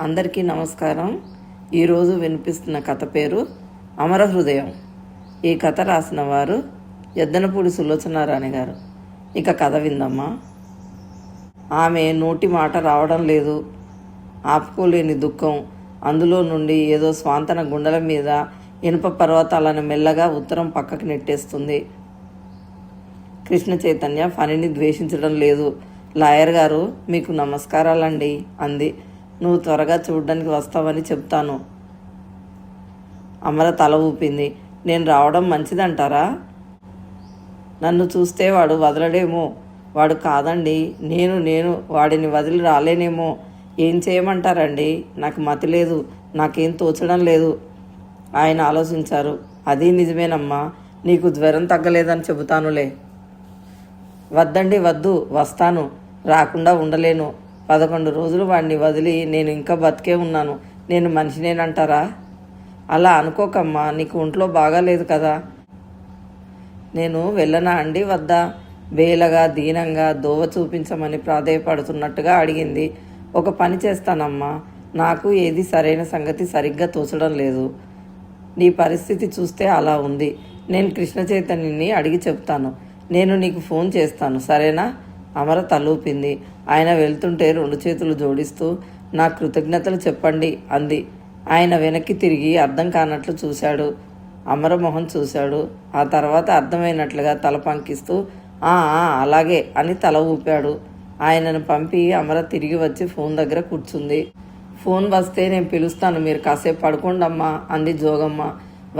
అందరికీ నమస్కారం. ఈరోజు వినిపిస్తున్న కథ పేరు అమర హృదయం. ఈ కథ రాసిన వారు ఎద్దనపూడి సులోచనారాణి గారు. ఇక కథ విందమ్మా. ఆమె నోటి మాట రావడం లేదు. ఆపుకోలేని దుఃఖం. అందులో నుండి ఏదో స్వాంతన గుండెల మీద ఇనుప పర్వతాలను మెల్లగా ఉత్తరం పక్కకి నెట్టేస్తుంది. కృష్ణ చైతన్య ఫణిని ద్వేషించడం లేదు. లాయర్ గారు, మీకు నమస్కారాలండి అంది. నువ్వు త్వరగా చూడడానికి వస్తావని చెప్తాను. అమర తల ఊపింది. నేను రావడం మంచిదంటారా? నన్ను చూస్తే వాడు వదలడేమో. వాడు కాదండి, నేను వాడిని వదిలి రాలేనేమో. ఏం చేయమంటారండి? నాకు మతి లేదు, నాకేం తోచడం లేదు. ఆయన ఆలోచించారు. అది నిజమేనమ్మా, నీకు జ్వరం తగ్గలేదని చెబుతానులే. వద్దండి, వద్దు, వస్తాను. రాకుండా ఉండలేను. 11 రోజులు వాడిని వదిలి నేను ఇంకా బతికే ఉన్నాను. నేను మనిషినేనంటారా? అలా అనుకోకమ్మా, నీకు ఒంట్లో బాగాలేదు కదా. నేను వెళ్ళనా అండి వద్దా? బేలగా దీనంగా దోవ చూపించమని ప్రాధేయపడుతున్నట్టుగా అడిగింది. ఒక పని చేస్తానమ్మా, నాకు ఏది సరైన సంగతి సరిగ్గా తోచడం లేదు. నీ పరిస్థితి చూస్తే అలా ఉంది. నేను కృష్ణ చైతన్యని అడిగి చెప్తాను. నేను నీకు ఫోన్ చేస్తాను, సరేనా? అమర తలూపింది. ఆయన వెళ్తుంటే 2 చేతులు జోడిస్తూ నా కృతజ్ఞతలు చెప్పండి అంది. ఆయన వెనక్కి తిరిగి అర్థం కానట్లు చూశాడు. అమర మొహం చూశాడు. ఆ తర్వాత అర్థమైనట్లుగా తల పంకిస్తూ అలాగే అని తల ఊపాడు. ఆయనను పంపి అమర తిరిగి వచ్చి ఫోన్ దగ్గర కూర్చుంది. ఫోన్ వస్తే నేను పిలుస్తాను, మీరు కాసేపు పడుకోండమ్మా అంది జోగమ్మ.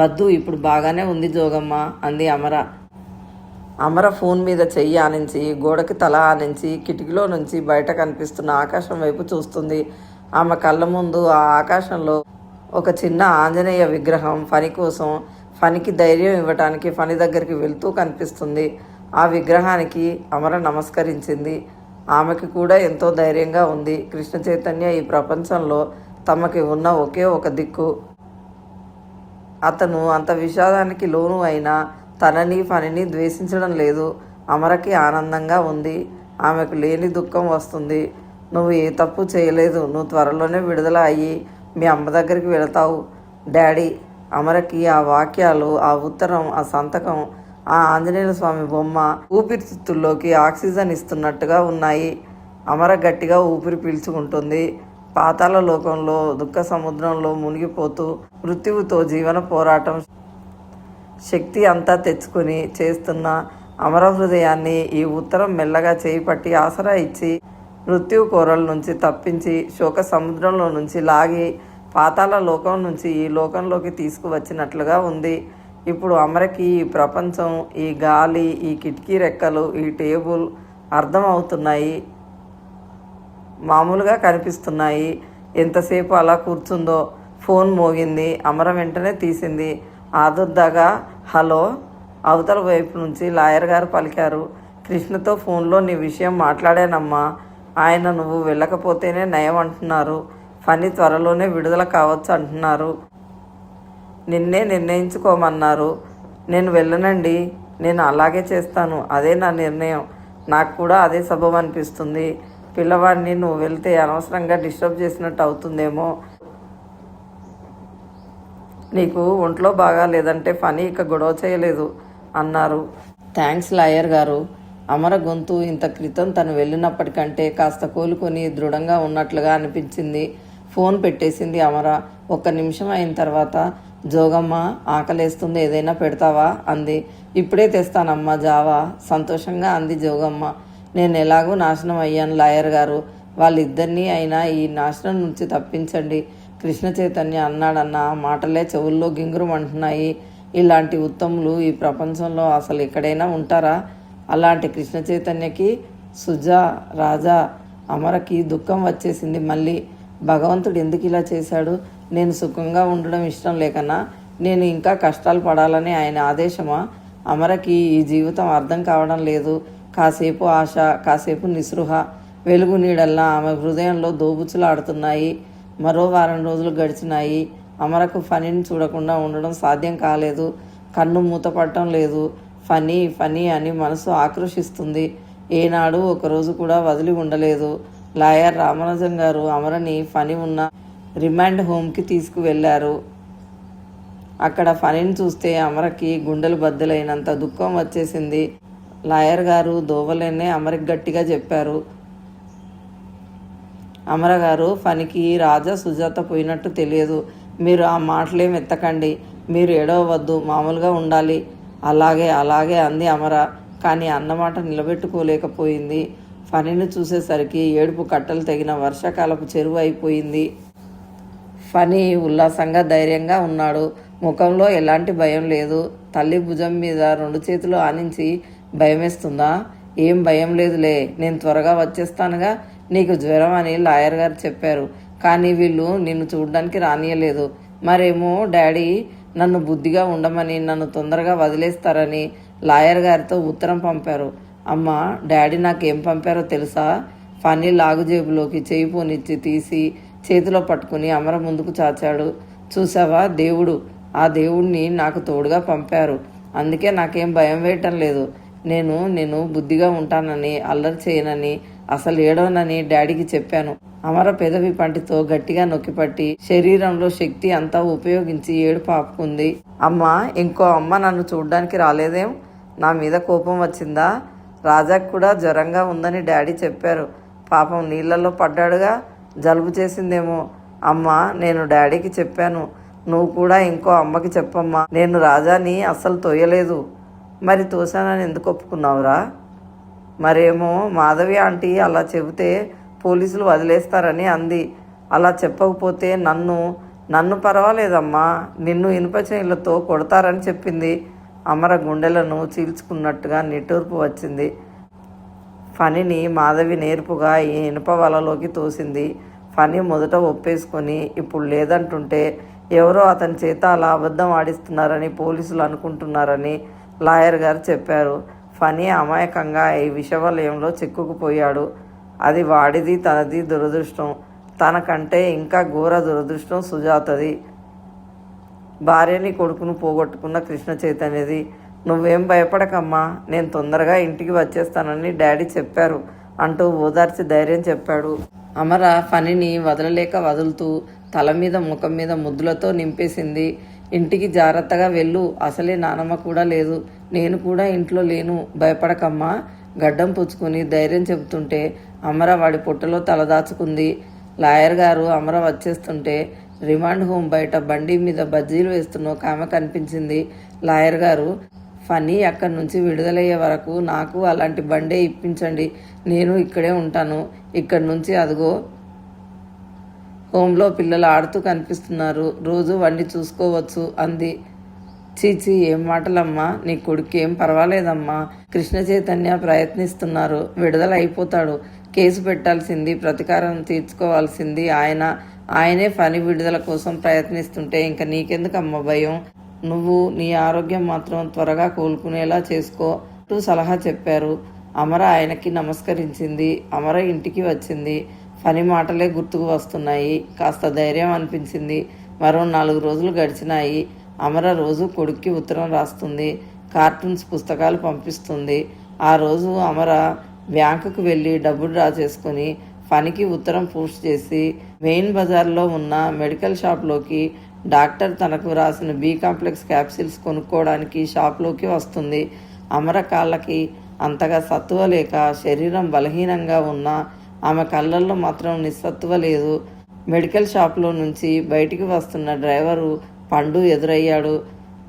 వద్దు, ఇప్పుడు బాగానే ఉంది జోగమ్మ అంది అమర. అమర ఫోన్ మీద చెయ్యి ఆనించి గోడకి తల ఆనించి కిటికీలో నుంచి బయట కనిపిస్తున్న ఆకాశం వైపు చూస్తుంది. ఆమె కళ్ళ ముందు ఆ ఆకాశంలో ఒక చిన్న ఆంజనేయ విగ్రహం ఫణి కోసం, ఫణికి ధైర్యం ఇవ్వటానికి ఫణి దగ్గరికి వెళ్తూ కనిపిస్తుంది. ఆ విగ్రహానికి అమర నమస్కరించింది. ఆమెకి కూడా ఎంతో ధైర్యంగా ఉంది. కృష్ణ చైతన్య ఈ ప్రపంచంలో తమకి ఉన్న ఒకే ఒక దిక్కు. అతను అంత విషాదానికి లోను అయినా తనని ఫణిని ద్వేషించడం లేదు. అమరకి ఆనందంగా ఉంది. ఆమెకు లేని దుఃఖం వస్తుంది. నువ్వు ఏ తప్పు చేయలేదు. నువ్వు త్వరలోనే విడుదల అయ్యి మీ అమ్మ దగ్గరికి వెళతావు డాడీ. అమరకి ఆ వాక్యాలు, ఆ ఉత్తరం, ఆ సంతకం, ఆ ఆంజనేయ స్వామి బొమ్మ ఊపిరితిత్తుల్లోకి ఆక్సిజన్ ఇస్తున్నట్టుగా ఉన్నాయి. అమర గట్టిగా ఊపిరి పీల్చుకుంటుంది. పాతాళ లోకంలో దుఃఖ సముద్రంలో మునిగిపోతూ మృత్యువుతో జీవన పోరాటం శక్తి అంతా తెచ్చుకుని చేస్తున్న అమర హృదయాన్ని ఈ ఉత్తరం మెల్లగా చేయి పట్టి ఆసరా ఇచ్చి మృత్యు కోరల నుంచి తప్పించి శోక సముద్రంలో నుంచి లాగి పాతాళ లోకం నుంచి ఈ లోకంలోకి తీసుకువచ్చినట్లుగా ఉంది. ఇప్పుడు అమరకి ఈ ప్రపంచం, ఈ గాలి, ఈ కిటికీ రెక్కలు, ఈ టేబుల్ అర్థమవుతున్నాయి, మామూలుగా కనిపిస్తున్నాయి. ఎంతసేపు అలా కూర్చుందో. ఫోన్ మోగింది. అమర వెంటనే తీసింది. ఆదుర్దాగా హలో. అవతల వైపు నుంచి లాయర్ గారు పలికారు. కృష్ణతో ఫోన్లో నీ విషయం మాట్లాడానమ్మా. ఆయన నువ్వు వెళ్ళకపోతేనే నయం అంటున్నారు. ఫణి త్వరలోనే విడుదల కావచ్చు అంటున్నారు. నిన్నే నిర్ణయించుకోమన్నారు. నేను వెళ్ళనండి. నేను అలాగే చేస్తాను. అదే నా నిర్ణయం. నాకు కూడా అదే సబబు అనిపిస్తుంది. పిల్లవాడిని నువ్వు వెళ్తే అనవసరంగా డిస్టర్బ్ చేసినట్టు అవుతుందేమో. నీకు ఒంట్లో బాగా లేదంటే ఫణి ఇక గొడవ చేయలేదు అన్నారు. థ్యాంక్స్ లాయర్ గారు. అమర గొంతు ఇంత క్రితం తను వెళ్ళినప్పటికంటే కాస్త కోలుకొని దృఢంగా ఉన్నట్లుగా అనిపించింది. ఫోన్ పెట్టేసింది అమర. 1 నిమిషం అయిన తర్వాత జోగమ్మ, ఆకలేస్తుంది, ఏదైనా పెడతావా అంది. ఇప్పుడే తెస్తానమ్మా జావా సంతోషంగా అంది జోగమ్మ. నేను ఎలాగూ నాశనం అయ్యాను లాయర్ గారు. వాళ్ళిద్దరినీ అయినా ఈ నాశనం నుంచి తప్పించండి. కృష్ణ చైతన్య అన్నాడన్న మాటలే చెవుల్లో గింగురమంటున్నాయి. ఇలాంటి ఉత్తములు ఈ ప్రపంచంలో అసలు ఎక్కడైనా ఉంటారా? అలాంటి కృష్ణ చైతన్యకి సుజా, రాజా, అమరకి దుఃఖం వచ్చేసింది మళ్ళీ. భగవంతుడు ఎందుకు ఇలా చేశాడు? నేను సుఖంగా ఉండడం ఇష్టం లేకనా? నేను ఇంకా కష్టాలు పడాలని ఆయన ఆదేశమా? అమరకి ఈ జీవితం అర్థం కావడం లేదు. కాసేపు ఆశ, కాసేపు నిస్పృహ, వెలుగు నీడల్లా ఆమె హృదయంలో దోబుచ్చులాడుతున్నాయి. మరో 1 వారం రోజులు గడిచినాయి. అమరకు ఫణిని చూడకుండా ఉండడం సాధ్యం కాలేదు. కన్ను మూతపడటం లేదు. ఫణి ఫణి అని మనసు ఆక్రోషిస్తుంది. ఏనాడు ఒకరోజు కూడా వదిలి ఉండలేదు. లాయర్ రామానుజం గారు అమరని ఫణి ఉన్న రిమాండ్ హోమ్కి తీసుకువెళ్ళారు. అక్కడ ఫణిని చూస్తే అమరకి గుండెలు బద్దలైనంత దుఃఖం వచ్చేసింది. లాయర్ గారు దోవలేనే అమరకి గట్టిగా చెప్పారు. అమర గారు, ఫణికి రాజా సుజాత పోయినట్టు తెలియదు. మీరు ఆ మాటలేం ఎత్తకండి. మీరు ఏడవద్దు, మామూలుగా ఉండాలి. అలాగే అలాగే అంది అమర. కానీ అన్నమాట నిలబెట్టుకోలేకపోయింది. ఫణిని చూసేసరికి ఏడుపు కట్టలు తెగిన వర్షాకాలపు చెరువు అయిపోయింది. ఫణి ఉల్లాసంగా ధైర్యంగా ఉన్నాడు. ముఖంలో ఎలాంటి భయం లేదు. తల్లి భుజం మీద 2 చేతులు ఆనించి, భయమేస్తుందా? ఏం భయం లేదులే, నేను త్వరగా వచ్చేస్తానుగా. నీకు జ్వరం అని లాయర్ గారు చెప్పారు, కానీ వీళ్ళు నిన్ను చూడ్డానికి రానియలేదు. మరేమో డాడీ నన్ను బుద్ధిగా ఉండమని, నన్ను తొందరగా వదిలేస్తారని లాయర్ గారితో ఉత్తరం పంపారు. అమ్మ, డాడీ నాకేం పంపారో తెలుసా? ఫణి లాగు జేబులోకి చేయి పోనిచ్చి తీసి చేతిలో పట్టుకుని అమర ముందుకు చాచాడు. చూసావా, దేవుడు, ఆ దేవుడిని నాకు తోడుగా పంపారు. అందుకే నాకేం భయం వేయటం లేదు. నేను బుద్ధిగా ఉంటానని, అల్లరి చేయనని, అసలు ఏడవనని డాడీకి చెప్పాను. అమర పెదవి పంటితో గట్టిగా నొక్కిపట్టి శరీరంలో శక్తి అంతా ఉపయోగించి ఏడుపు ఆపుకుంది. అమ్మ, ఇంకో అమ్మ నన్ను చూడ్డానికి రాలేదేం? నా మీద కోపం వచ్చిందా? రాజాకు కూడా జ్వరంగా ఉందని డాడీ చెప్పారు. పాపం నీళ్ళల్లో పడ్డాడుగా, జలుబు చేసిందేమో. అమ్మ, నేను డాడీకి చెప్పాను. నువ్వు కూడా ఇంకో అమ్మకి చెప్పమ్మా. నేను రాజాని అస్సలు తోయలేదు. మరి తోసానని ఎందుకు ఒప్పుకున్నావురా? మరేమో మాధవి ఆంటీ అలా చెబితే పోలీసులు వదిలేస్తారని అంది. అలా చెప్పకపోతే నన్ను పర్వాలేదమ్మా, నిన్ను ఇనుప చేతులతో కొడతారని చెప్పింది. అమర గుండెలను చీల్చుకున్నట్టుగా నిట్టూర్పు వచ్చింది. ఫణిని మాధవి నేర్పుగా ఈ ఇనుప వలలోకి తోసింది. ఫణి మొదట ఒప్పేసుకొని ఇప్పుడు లేదంటుంటే ఎవరో అతని చేత అలా అబద్ధం ఆడిస్తున్నారని పోలీసులు అనుకుంటున్నారని లాయర్ గారు చెప్పారు. ఫణి అమాయకంగా ఈ విషవలయంలో చిక్కుకుపోయాడు. అది వాడిది, తనది దురదృష్టం. తనకంటే ఇంకా ఘోర దురదృష్టం సుజాతది. భార్యని కొడుకును పోగొట్టుకున్న కృష్ణ చైతన్యది. నువ్వేం భయపడకమ్మా, నేను తొందరగా ఇంటికి వచ్చేస్తానని డాడీ చెప్పారు అంటూ ఓదార్చి ధైర్యం చెప్పాడు. అమర ఫణిని వదలలేక వదులుతూ తల మీద ముఖం మీద ముద్దులతో నింపేసింది. ఇంటికి జాగ్రత్తగా వెళ్ళు, అసలే నానమ్మ కూడా లేదు, నేను కూడా ఇంట్లో లేను, భయపడకమ్మా. గడ్డం పుచ్చుకొని ధైర్యం చెబుతుంటే అమర వాడి పొట్టలో తలదాచుకుంది. లాయర్ గారు అమర వచ్చేస్తుంటే రిమాండ్ హోమ్ బయట బండి మీద బజ్జీలు వేస్తున్న ఒక ఆమె కనిపించింది. లాయర్ గారు, ఫణి అక్కడి నుంచి విడుదలయ్యే వరకు నాకు అలాంటి బండే ఇప్పించండి, నేను ఇక్కడే ఉంటాను. ఇక్కడి నుంచి అదిగో హోంలో పిల్లలు ఆడుతూ కనిపిస్తున్నారు, రోజు వండి చూసుకోవచ్చు అంది. చీచి, ఏం మాటలమ్మా, నీ కొడుకు ఏం పర్వాలేదమ్మా. కృష్ణ చైతన్య ప్రయత్నిస్తున్నారు, విడుదల అయిపోతాడు. కేసు పెట్టాల్సింది, ప్రతీకారం తీర్చుకోవాల్సింది ఆయనే. ఫణి విడుదల కోసం ప్రయత్నిస్తుంటే ఇంకా నీకెందుకమ్మా భయం? నువ్వు నీ ఆరోగ్యం మాత్రం త్వరగా కోలుకునేలా చేసుకో అంటూ సలహా చెప్పారు. అమర ఆయనకి నమస్కరించింది. అమర ఇంటికి వచ్చింది. ఫణి మాటలే గుర్తుకు వస్తున్నాయి. కాస్త ధైర్యం అనిపించింది. మరో 4 రోజులు గడిచినాయి. అమర రోజు కొడుక్కి ఉత్తరం రాస్తుంది, కార్టూన్స్ పుస్తకాలు పంపిస్తుంది. ఆ రోజు అమర బ్యాంకుకు వెళ్ళి డబ్బు డ్రా చేసుకుని ఫణికి ఉత్తరం పోస్ట్ చేసి మెయిన్ బజార్లో ఉన్న మెడికల్ షాప్లోకి డాక్టర్ తనకు రాసిన బి కాంప్లెక్స్ క్యాప్సిల్స్ కొనుక్కోవడానికి షాప్లోకి వస్తుంది. అమర కాళ్ళకి అంతగా సత్తువ లేక శరీరం బలహీనంగా ఉన్న ఆమె కళ్ళల్లో మాత్రం నిస్సత్తువ లేదు. మెడికల్ షాప్లో నుంచి బయటికి వస్తున్న డ్రైవరు పండు ఎదురయ్యాడు.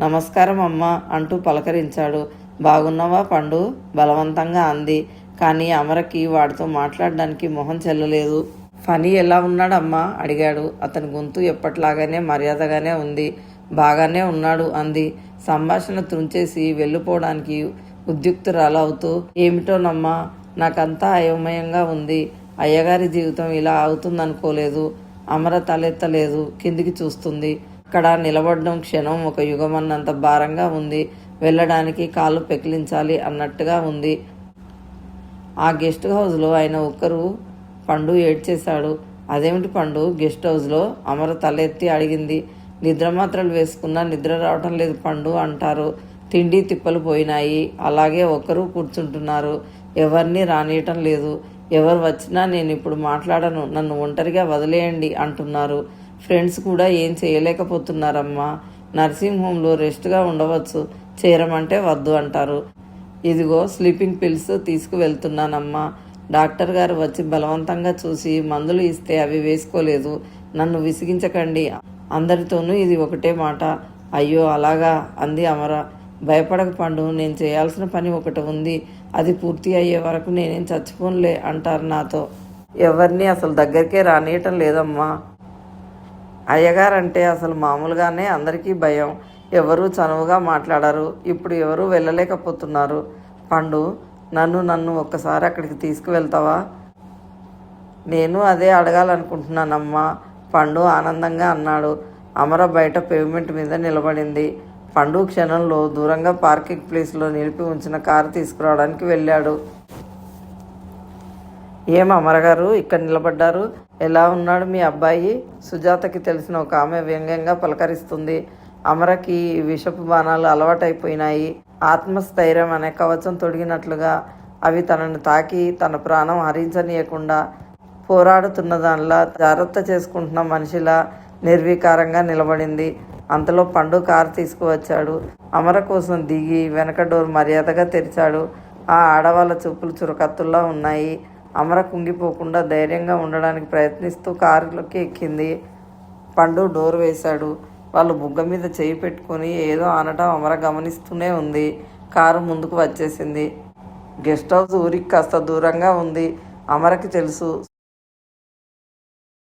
నమస్కారం అమ్మా అంటూ పలకరించాడు. బాగున్నావా పండు? బలవంతంగా అంది. కానీ అమరకి వాడితో మాట్లాడడానికి మొహం చెల్లలేదు. ఫణి ఎలా ఉన్నాడమ్మా అడిగాడు. అతని గొంతు ఎప్పట్లాగానే మర్యాదగానే ఉంది. బాగానే ఉన్నాడు అంది. సంభాషణ తుంచేసి వెళ్ళిపోవడానికి ఉద్యుక్తురాలవుతూ, ఏమిటోనమ్మా, నాకంతా అయోమయంగా ఉంది. అయ్యగారి జీవితం ఇలా అవుతుందనుకోలేదు. అమర తలెత్తలేదు, కిందికి చూస్తుంది. అక్కడ నిలబడడం క్షణం ఒక యుగమన్నంత భారంగా ఉంది. వెళ్ళడానికి కాళ్ళు పెకిలించాలి అన్నట్టుగా ఉంది. ఆ గెస్ట్ హౌస్లో ఆయన ఒక్కరు. పండు ఏడ్చేశాడు. అదేమిటి పండు, గెస్ట్ హౌస్లో? అమర తలెత్తి అడిగింది. నిద్రమాత్రలు వేసుకున్నా నిద్ర రావటం లేదు పండు అంటారు. తిండి తిప్పలు పోయినాయి. అలాగే ఒక్కరు కూర్చుంటున్నారు. ఎవరిని రానియటం లేదు. ఎవరు వచ్చినా నేను ఇప్పుడు మాట్లాడను, నన్ను ఒంటరిగా వదిలేయండి అంటున్నారు. ఫ్రెండ్స్ కూడా ఏం చేయలేకపోతున్నారమ్మా. నర్సింగ్ హోమ్లో రెస్ట్గా ఉండవచ్చు, చేరమంటే వద్దు అంటారు. ఇదిగో స్లీపింగ్ పిల్స్ తీసుకువెళ్తున్నానమ్మా. డాక్టర్ గారు వచ్చి బలవంతంగా చూసి మందులు ఇస్తే అవి వేసుకోలేదు. నన్ను విసిగించకండి. అందరితోనూ ఇది ఒకటే మాట. అయ్యో అలాగా అంది అమర. భయపడక పండు, నేను చేయాల్సిన పని ఒకటి ఉంది. అది పూర్తి అయ్యే వరకు నేనేం చచ్చిపోనులే అంటారు నాతో. ఎవరిని అసలు దగ్గరికే రానియటం లేదమ్మా. అయ్యగారంటే అసలు మామూలుగానే అందరికీ భయం. ఎవరూ చనువుగా మాట్లాడరు. ఇప్పుడు ఎవరూ వెళ్ళలేకపోతున్నారు. పండు, నన్ను ఒక్కసారి అక్కడికి తీసుకువెళ్తావా? నేను అదే అడగాలనుకుంటున్నానమ్మా, పండు ఆనందంగా అన్నాడు. అమర బయట పేవ్మెంట్ మీద నిలబడింది. పండు క్షణంలో దూరంగా పార్కింగ్ ప్లేస్లో నిలిపి ఉంచిన కారు తీసుకురావడానికి వెళ్ళాడు. ఏం అమరగారు ఇక్కడ నిలబడ్డారు? ఎలా ఉన్నాడు మీ అబ్బాయి? సుజాతకి తెలిసిన ఒక ఆమె వ్యంగ్యంగా పలకరిస్తుంది. అమరకి విషపు బాణాలు అలవాటైపోయినాయి. ఆత్మస్థైర్యం అనే కవచం తొడిగినట్లుగా అవి తనను తాకి తన ప్రాణం హరించనీయకుండా పోరాడుతున్న దానిలా, జాగ్రత్త చేసుకుంటున్న మనిషిలా నిర్వికారంగా నిలబడింది. అంతలో పండు కారు తీసుకువచ్చాడు. అమర కోసం దిగి వెనక డోర్ మర్యాదగా తెరిచాడు. ఆ ఆడవాళ్ళ చూపులు చురకత్తుల్లా ఉన్నాయి. అమర కుంగిపోకుండా ధైర్యంగా ఉండడానికి ప్రయత్నిస్తూ కారులోకి ఎక్కింది. పండు డోర్ వేశాడు. వాళ్ళు బుగ్గ మీద చేయి పెట్టుకుని ఏదో అనటం అమర గమనిస్తూనే ఉంది. కారు ముందుకు వచ్చేసింది. గెస్ట్ హౌస్ ఊరికి కాస్త దూరంగా ఉంది. అమరకి తెలుసు